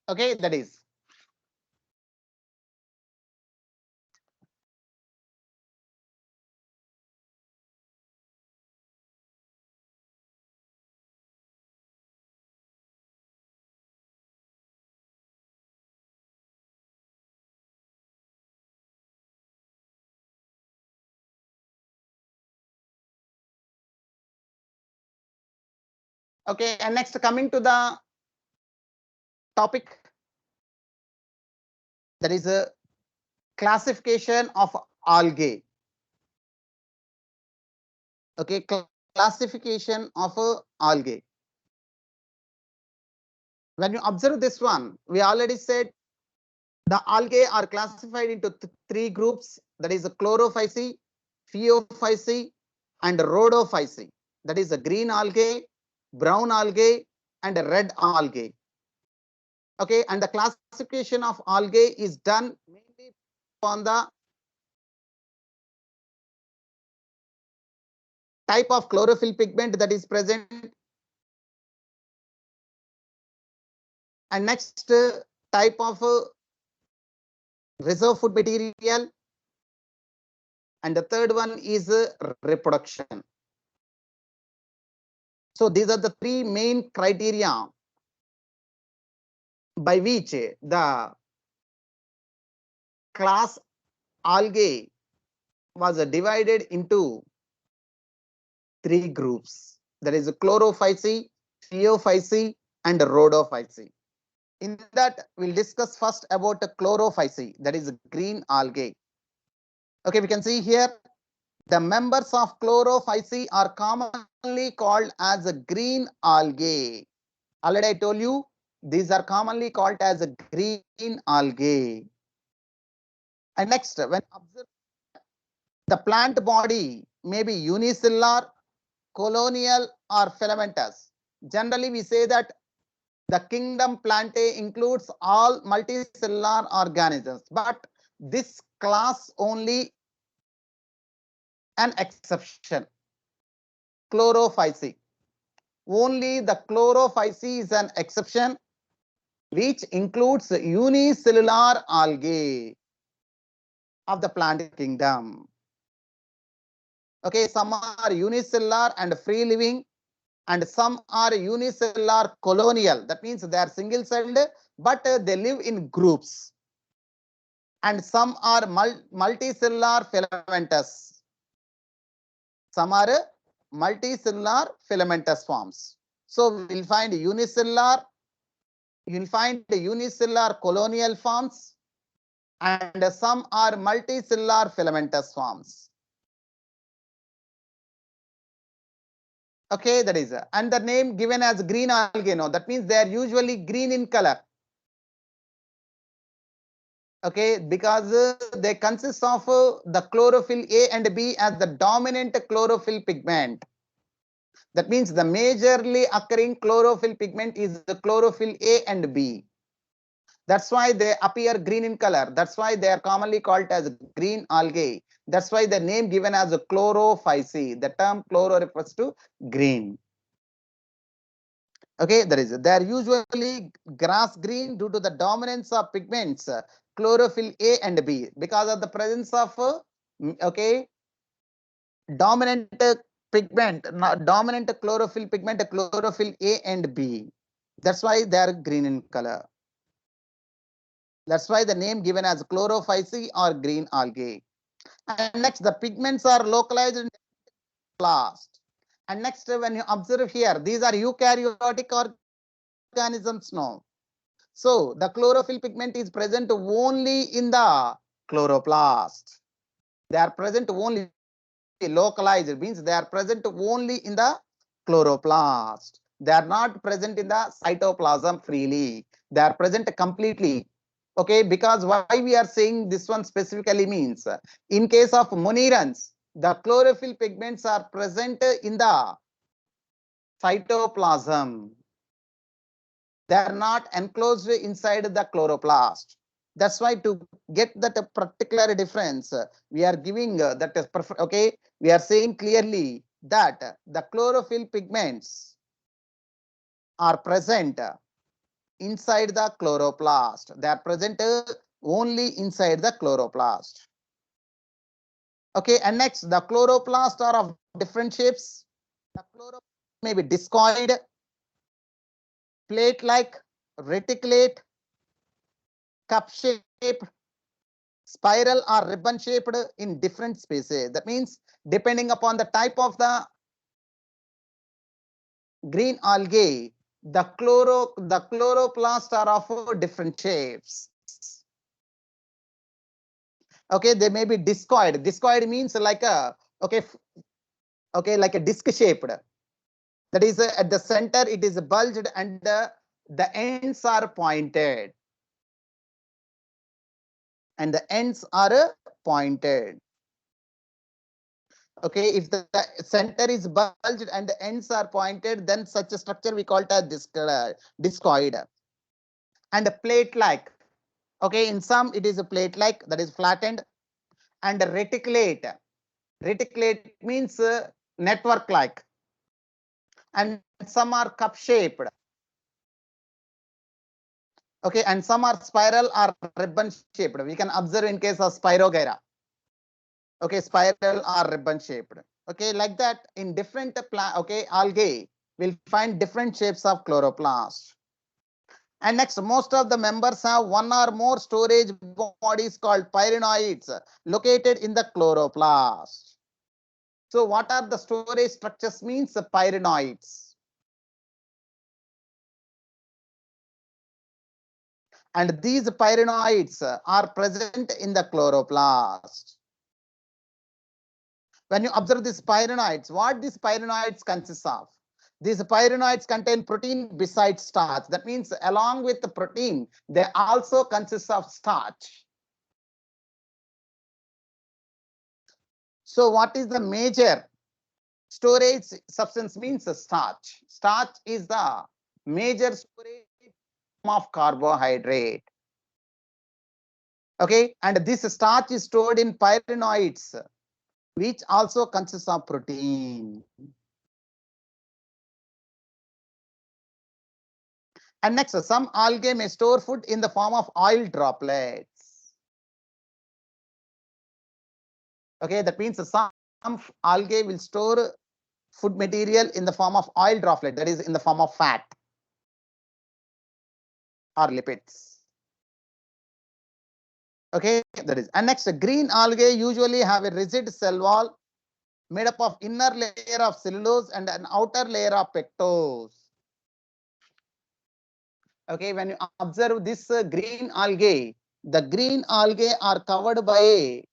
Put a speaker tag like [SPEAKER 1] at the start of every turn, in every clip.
[SPEAKER 1] Okay, that is. Okay, and next coming to the topic, that is a classification of algae. Okay, classification of algae. When you observe this one, we already said the algae are classified into three groups, that is chlorophyceae, phaeophyceae, and rhodophyceae. That is a green algae, brown algae, and a red algae. Okay, and the classification of algae is done mainly on the type of chlorophyll pigment that is present, and next type of reserve food material, and the third one is reproduction. So these are the three main criteria by which the class algae was divided into three groups, that is chlorophyceae, phaeophyceae, and rhodophyceae. In that, we'll discuss first about the chlorophyceae, that is green algae. Okay, we can see here the members of chlorophyceae are commonly called as a green algae. Already I told you these are commonly called as a green algae. And next, when observe the plant body may be unicellular, colonial, or filamentous. Generally, we say that the kingdom Plantae includes all multicellular organisms, but this class only an exception. Chlorophyceae. Only the chlorophyceae is an exception, which includes unicellular algae of the plant kingdom. Okay, some are unicellular and free living, and some are unicellular colonial. That means they are single celled, but they live in groups. And some are multicellular filamentous. Some are multicellular filamentous forms. So we'll find unicellular, you'll find the unicellular colonial forms, and some are multicellular filamentous forms. Okay, that is, and the name given as green algae, no, that means they are usually green in color. Okay, because they consist of the chlorophyll A and B as the dominant chlorophyll pigment. That means the majorly occurring chlorophyll pigment is the chlorophyll A and B. That's why they appear green in color. That's why they are commonly called as green algae. That's why the name given as a chlorophyceae. The term chloro refers to green. Okay, they are usually grass green due to the dominance of pigments chlorophyll A and B, because of the presence of okay, dominant pigment, dominant chlorophyll pigment, chlorophyll A and B. That's why they are green in color. That's why the name given as chlorophyceae or green algae. And next, the pigments are localized in blast. And next, when you observe here, these are eukaryotic organisms now. So the chlorophyll pigment is present only in the chloroplast. They are present only localized. It means they are present only in the chloroplast. They are not present in the cytoplasm freely. They are present completely. Okay, because why we are saying this one specifically means in case of monirans, the chlorophyll pigments are present in the cytoplasm. They are not enclosed inside the chloroplast. That's why to get that particular difference, we are giving that is okay. We are saying clearly that the chlorophyll pigments are present inside the chloroplast. They are present only inside the chloroplast. Okay, and next, the chloroplast are of different shapes. The chloroplast may be discoid, plate-like, reticulate, cup-shaped, spiral or ribbon-shaped in different spaces. That means depending upon the type of the green algae, the chloroplast are of different shapes. Okay, they may be discoid. Discoid means like a like a disc shaped. That is at the center it is bulged and the ends are pointed. And the ends are pointed. Okay, if the center is bulged and the ends are pointed, then such a structure we call it as discoid. And a plate-like. Okay, in some it is a plate-like, that is flattened, and a reticulate. Reticulate means network-like, and some are cup-shaped. Okay, and some are spiral or ribbon-shaped. We can observe in case of Spirogyra. Okay, spiral or ribbon-shaped. Okay, like that in different algae, we'll find different shapes of chloroplast. And next, most of the members have one or more storage bodies called pyrenoids located in the chloroplast. So what are the storage structures means pyrenoids? And these pyrenoids are present in the chloroplast. When you observe these pyrenoids, what these pyrenoids consist of? These pyrenoids contain protein besides starch. That means along with the protein, they also consist of starch. So what is the major storage substance means starch. Starch is the major storage of carbohydrate. Okay, and this starch is stored in pyrenoids, which also consists of protein. And next, some algae may store food in the form of oil droplets. Okay, that means some algae will store food material in the form of oil droplet, that is in the form of fat or lipids. Okay, that is. And next, green algae usually have a rigid cell wall made up of inner layer of cellulose and an outer layer of pectose. Okay, when you observe this green algae, the green algae are covered by a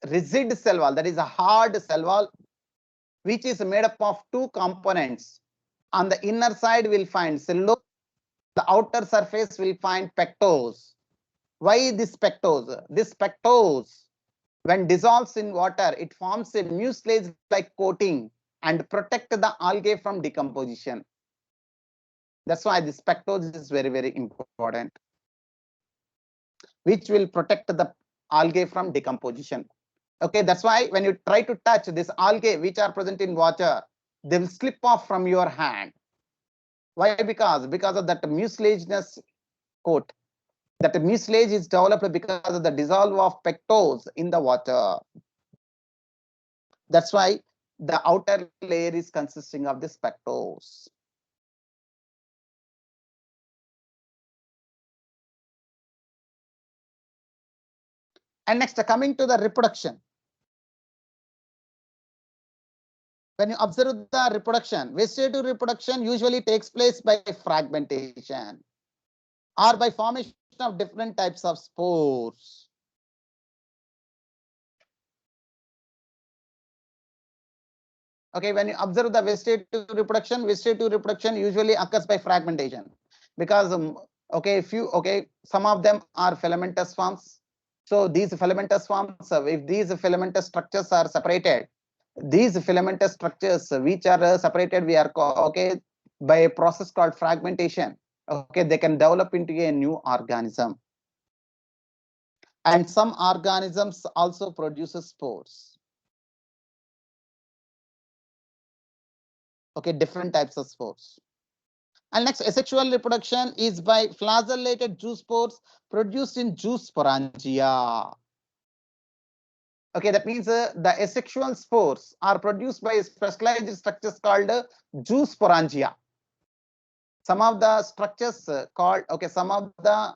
[SPEAKER 1] rigid cell wall, that is a hard cell wall, which is made up of two components. On the inner side, we'll find cellulose. The outer surface will find pectose. Why this pectose? This pectose, when dissolves in water, it forms a mucilage-like coating and protect the algae from decomposition. That's why this pectose is very, very important, which will protect the algae from decomposition. Okay, that's why when you try to touch this algae which are present in water, they will slip off from your hand. Why? Because of that mucilaginous coat. That mucilage is developed because of the dissolve of pectose in the water. That's why the outer layer is consisting of this pectose. And next, coming to the reproduction. When you observe the reproduction, vegetative reproduction usually takes place by fragmentation or by formation of different types of spores. Okay, when you observe the vegetative reproduction usually occurs by fragmentation because some of them are filamentous forms. So these filamentous forms, if these filamentous structures are separated, these filamentous structures which are separated, we are by a process called fragmentation. Okay, they can develop into a new organism. And some organisms also produces spores. Okay, different types of spores. And next, asexual reproduction is by flagellated zoospores produced in zoosporangia. Okay, that means the asexual spores are produced by specialized structures called zoosporangia. Some of the structures some of the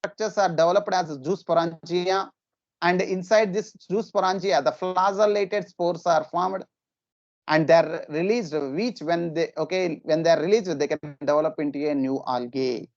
[SPEAKER 1] structures are developed as zoosporangia, and inside this zoosporangia, the flagellated spores are formed, and they're released, which when they're released, they can develop into a new algae.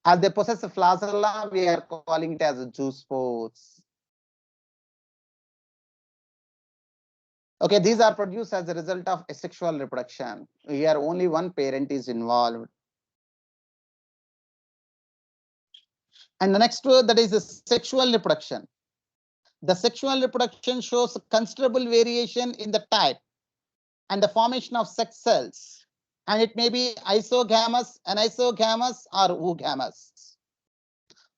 [SPEAKER 1] As they possess a flagella, we are calling it as zoospores. Okay, these are produced as a result of asexual reproduction. Here only one parent is involved. And the next word, that is the sexual reproduction. The sexual reproduction shows considerable variation in the type and the formation of sex cells. And it may be isogamous, anisogamous, or oogamous.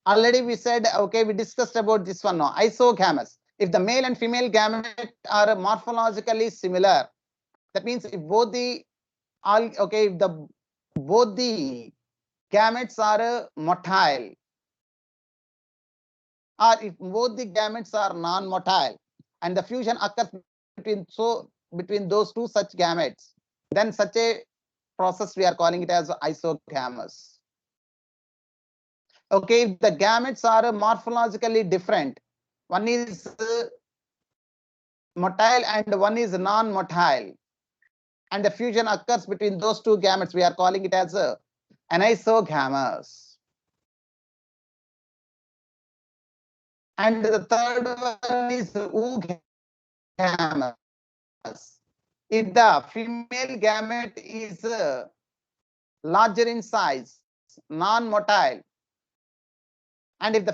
[SPEAKER 1] Already we said, okay, we discussed about this one now, isogamous. If the male and female gamete are morphologically similar, that means if both the both the gametes are motile, or if both the gametes are non-motile, and the fusion occurs between those two such gametes, then such a process we are calling it as isogamous. Okay, if the gametes are morphologically different, one is motile and one is non-motile, and the fusion occurs between those two gametes, we are calling it as anisogamous. And the third one is oogamous. If the female gamete is larger in size, non-motile, and if the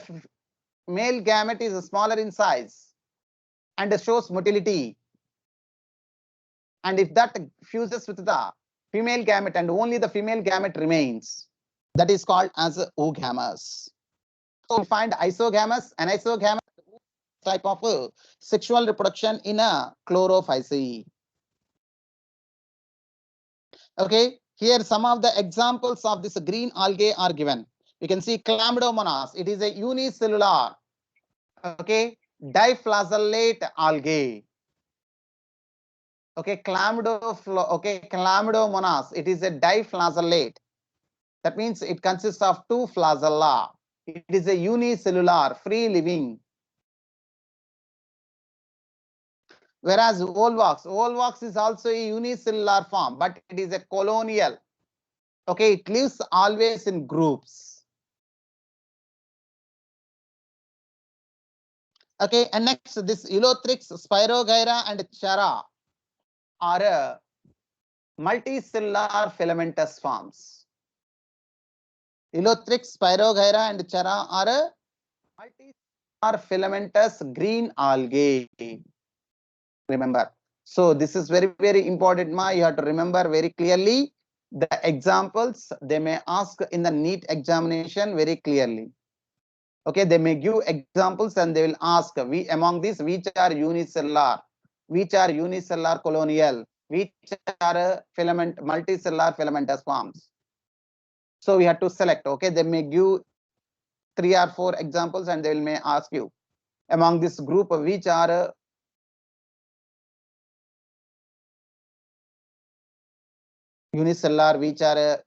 [SPEAKER 1] male gamete is smaller in size and shows motility, and if that fuses with the female gamete and only the female gamete remains, that is called as oogamous. So we find isogamous, anisogamous type of sexual reproduction in a chlorophyceae. Okay, here some of the examples of this green algae are given. You can see Chlamydomonas. It is a unicellular, okay, diflagellate algae. Okay, Chlamydomonas. It is a diflagellate. That means it consists of two flagella. It is a unicellular, free living. Whereas Volvox is also a unicellular form, but it is a colonial. Okay, it lives always in groups. Okay, and next this Elothrix, Spirogyra, and Chara are multicellular filamentous forms. Elothrix, Spirogyra, and Chara are multicellular filamentous green algae. Remember. So this is very, very important. You have to remember very clearly the examples. They may ask in the NEET examination very clearly. Okay, they may give examples and they will ask among these which are unicellular, which are unicellular colonial, which are multicellular filamentous forms. So we have to select. Okay, they may give 3 or 4 examples and they will may ask you among this group which are unicellular, which are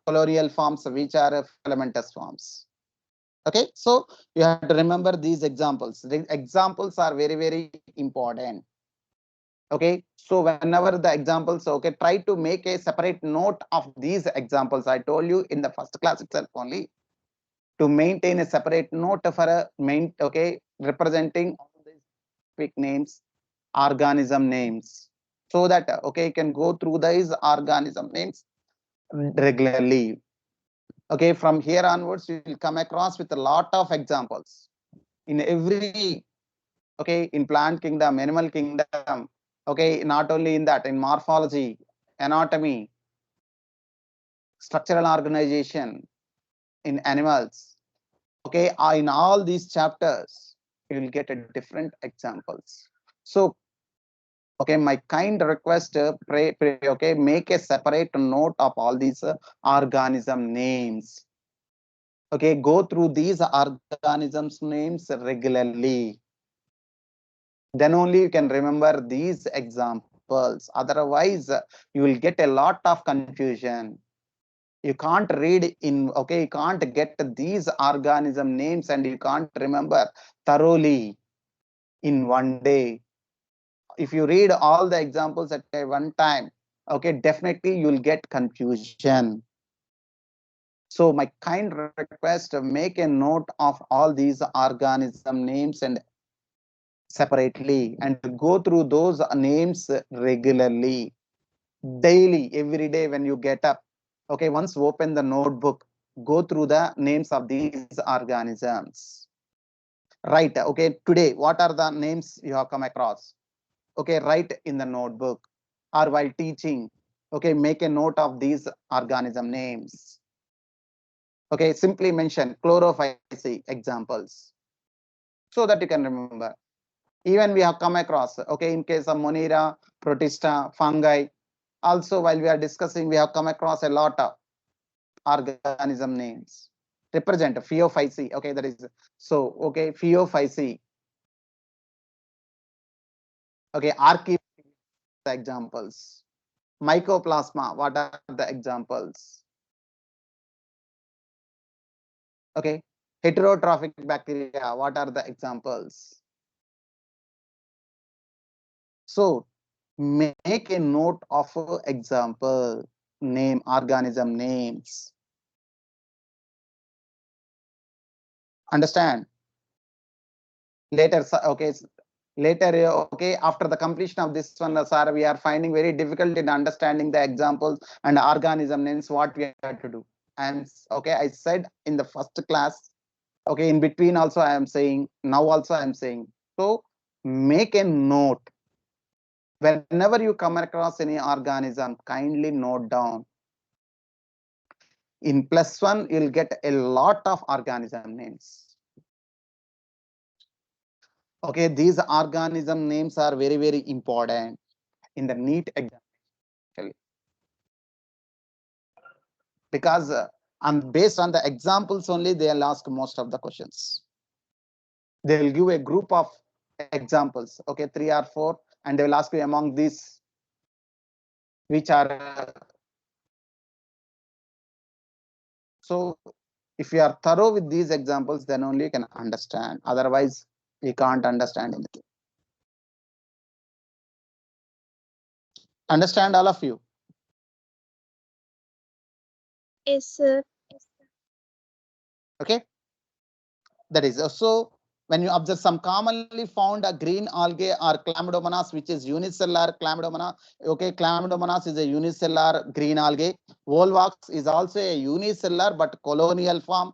[SPEAKER 1] colonial forms, which are filamentous forms. Okay, so you have to remember these examples. The examples are very, very important. Okay, so whenever the examples, okay, try to make a separate note of these examples. I told you in the first class itself only to maintain a separate note for a representing all these quick names, organism names, so that okay, you can go through these organism names regularly. Okay, from here onwards, you will come across with a lot of examples in every, okay, in plant kingdom, animal kingdom, okay, not only in that, in morphology, anatomy, structural organization in animals, okay, in all these chapters, you will get a different examples. So Okay, my kind request, okay, make a separate note of all these organism names. Okay, go through these organisms names regularly. Then only you can remember these examples. Otherwise, you will get a lot of confusion. You can't read in, okay, you can't get these organism names and you can't remember thoroughly in one day. If you read all the examples at a one time, okay, definitely you'll get confusion. So my kind request, make a note of all these organism names and separately, and go through those names regularly, daily, every day when you get up. Okay, once open the notebook, go through the names of these organisms. Right, okay, today, what are the names you have come across? Okay, write in the notebook or while teaching. Okay, make a note of these organism names. Okay, simply mention chlorophyll examples so that you can remember. Even we have come across, okay, in case of Monera, Protista, fungi. Also, while we are discussing, we have come across a lot of organism names. Represent Phaeophyceae. Okay, that is so. Okay, Phaeophyceae. Okay, Archaea examples. Mycoplasma. What are the examples? Okay, heterotrophic bacteria. What are the examples? So make a note of example name, organism names. Understand? Later, okay, later, okay, after the completion of this one, sir, we are finding very difficult in understanding the examples and organism names, what we have to do. And okay, I said in the first class, okay, in between also I am saying, now also I am saying. So make a note. Whenever you come across any organism, kindly note down. In +1, you'll get a lot of organism names. Okay, these organism names are very, very important in the NEET exam, actually. Because based on the examples only, they'll ask most of the questions. They will give a group of examples, okay, 3 or 4, and they will ask you among these which are so if you are thorough with these examples, then only you can understand. Otherwise, you can't understand anything. Understand, all of you?
[SPEAKER 2] Yes, sir.
[SPEAKER 1] Okay, that is so. When you observe some commonly found green algae or Chlamydomonas, which is unicellular Chlamydomonas. Okay, Chlamydomonas is a unicellular green algae. Volvox is also a unicellular but colonial form.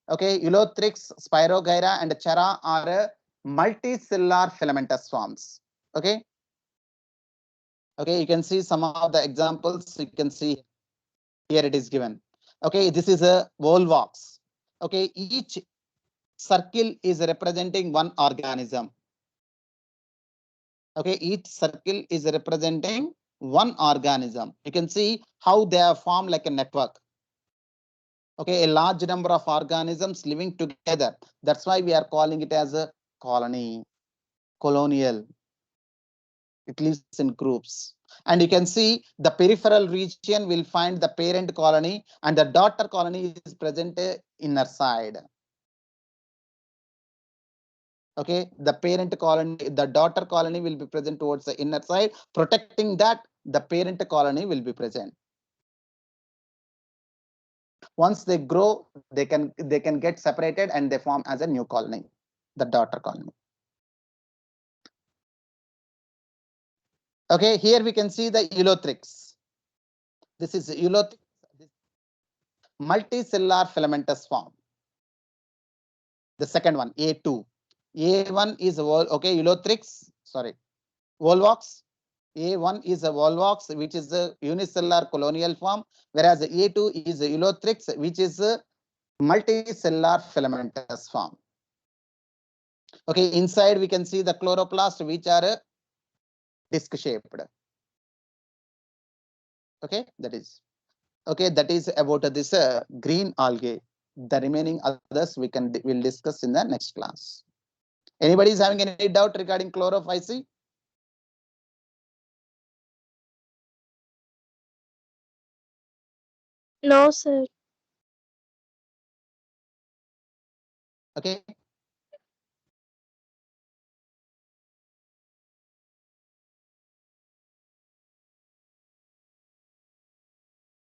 [SPEAKER 1] Okay, Ulothrix, Spirogyra, and Chara are multicellular filamentous forms. Okay, okay, you can see some of the examples. You can see here it is given. Okay, this is a Volvox. Okay, each circle is representing one organism. Okay, each circle is representing one organism. You can see how they are formed like a network. Okay, a large number of organisms living together. That's why we are calling it as a colony, colonial. It lives in groups. And you can see the peripheral region will find the parent colony and the daughter colony is present inner side. Okay, the parent colony, the daughter colony will be present towards the inner side, protecting that the parent colony will be present. Once they grow, they can get separated and they form as a new colony, the daughter colony. Okay, here we can see the Ulothrix. This is Ulothrix, multicellular filamentous form. The second one, A2. A1 is okay, Ulothrix, sorry, Volvox. A1 is a Volvox, which is a unicellular colonial form, whereas A2 is a Ulothrix, which is a multicellular filamentous form. Okay, inside we can see the chloroplast, which are disc shaped. Okay, that is about this green algae. The remaining others will discuss in the next class. Anybody is having any doubt regarding chlorophyce?
[SPEAKER 2] No, sir.
[SPEAKER 1] Okay,